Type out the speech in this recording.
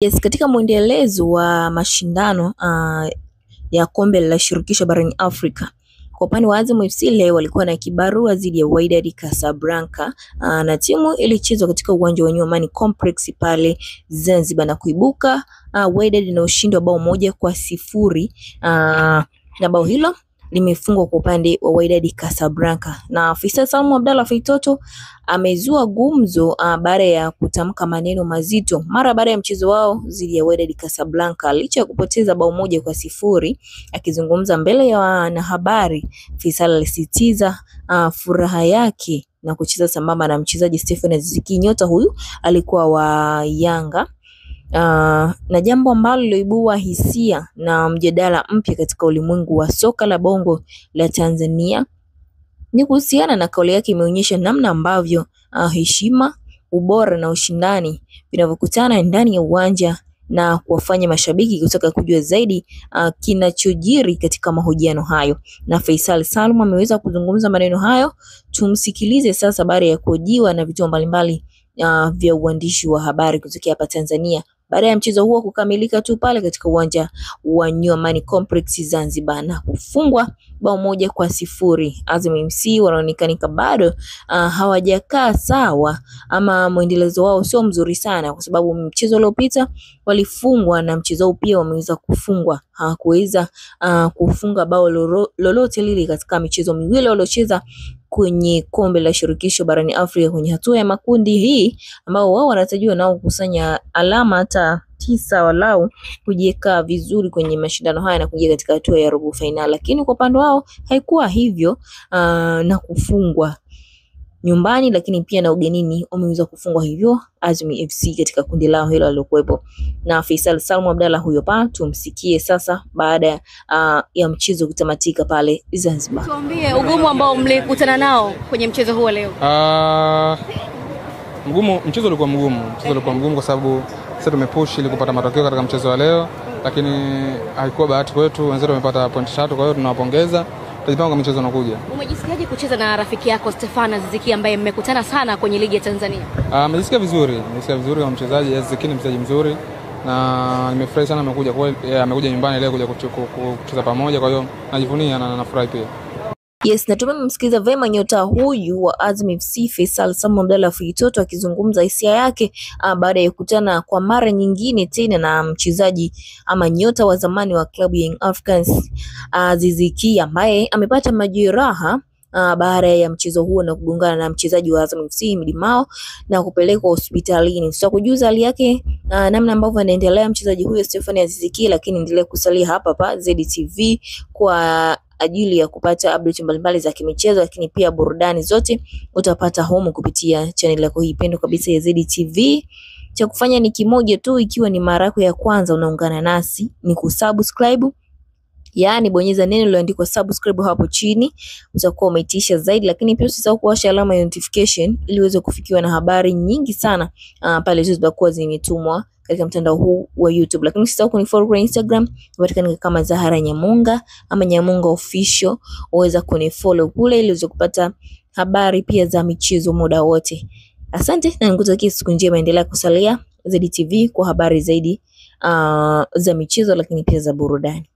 Yes, katika mwendelezo wa mashindano ya kombe la shirikisho barani Afrika. Kwa upande wa Azam FC leo walikuwa na kibarua dhidi ya Wydad Casablanca na timu ilichezwa katika uwanja wa New Amani Complex pale Zanzibar na kuibuka Wydad na ushindi wa bao 1-0 na bao hilo limefungwa kwa upande wa Wydad Casablanca. Na Faisal Salum Abdalla Feitoto amezua gumzo baada ya kutamka maneno mazito mara baada ya mchezo wao dhidi ya Wydad Casablanca. Licha ya kupoteza bao 1-0, akizungumza mbele ya wanahabari, Faisal alisitiza furaha yake na kucheza sambamba na mchezaji Stephen Aziz Ki. Nyota huyu alikuwa wa Yanga. Na jambo ambalo liloibua hisia na mjadala mpya katika ulimwengu wa soka la bongo la Tanzania ni kuhusiana na kauli yake. Imeonyesha namna ambavyo heshima, ubora na ushindani vinavyokutana ndani ya uwanja na kuwafanya mashabiki kutaka kujua zaidi kinachojiri katika mahojiano hayo. Na Faisal Salum ameweza kuzungumza maneno hayo. Tumsikilize sasa baada ya kuhojiwa na vituo mbalimbali vya uandishi wa habari kutokea hapa Tanzania baada ya mchezo huo kukamilika tu pale katika uwanja wa New Amani Complex Zanzibar na kufungwa bao 1-0. Azam FC wanaonekana bado hawajakaa sawa, ama mwendelezo wao sio mzuri sana, kwa sababu mchezo uliopita walifungwa na mchezo huu pia wameweza kufungwa. Hawakuweza kufunga bao lolote lile katika michezo miwili waliocheza kwenye kombe la shirikisho barani Afrika kwenye hatua ya makundi hii, ambao wao wanatarajiwa nao kukusanya alama hata 9 walau kujiweka vizuri kwenye mashindano haya na kuja katika hatua ya robo finali. Lakini kwa upande wao haikuwa hivyo, na kufungwa nyumbani lakini pia na ugenini wameweza kufungwa hivyo Azam FC katika kundi lao hilo alilokuepo. Na Faisal Salum Abdalla huyo pa, tumsikie sasa baada ya mchezo kutamatika pale Zanzibar. Tuambie ugumu ambao mlikutana nao kwenye mchezo huo leo. Mchezo ulikuwa mgumu kwa sababu sasa tumepush ili kupata matokeo katika mchezo wa leo, lakini haikuwa bahati kwetu. Wenzetu wamepata point 3, kwa hiyo tunawapongeza. Tutajipanga kwa mchezo unaokuja. Umejisikiaje kucheza na rafiki yako Stephen Aziz Ki ambaye mmekutana sana kwenye ligi ya Tanzania? Nimejisikia vizuri kwa mchezaji. Aziz Ki ni mchezaji mzuri na nimefurahi sana amekuja nyumbani leo kuja kucheza pamoja, kwa hiyo najivunia na nafurahi pia. Yes, na tumemsikiza vema nyota huyu wa Azam FC Faisal Salum Abdalla Feitoto akizungumza hisia yake baada ya kukutana kwa mara nyingine tena na mchezaji ama nyota wa zamani wa klabu ya Young Africans Aziz Ki, ambaye amepata majeraha baada ya mchezo huo na kugongana na mchezaji wa Azam FC Midimao na kupelekwa hospitalini. Tutakujuza hali yake namna ambavyo anaendelea mchezaji huyo Stephen Aziz Ki, lakini endelea kusalia hapa ZTV kwa ajili ya kupata update mbalimbali za kimichezo, lakini pia burudani zote utapata humu kupitia channel yako hii pendwa kabisa ya ZTV. Cha kufanya ni kimoja tu, ikiwa ni mara yako ya kwanza unaungana nasi, ni kusubscribe. Yaani bonyeza neno lililoandikwa subscribe hapo chini, utakuwa umeitisha zaidi, lakini pia usisahau kuwasha alama ya notification ili uweze kufikiwa na habari nyingi sana pale zitakuwa zimetumwa katika mtandao huu wa YouTube. Lakini usisahau kunifollow kwa Instagram, upatikana kama Zahara Nyamunga ama Nyamunga Official. Uweza kunifollow kule ili uweze kupata habari pia za michezo muda wote. Asante na nikutakia siku njema, endelea kusalia ZTV kwa habari zaidi za michezo lakini pia za burudani.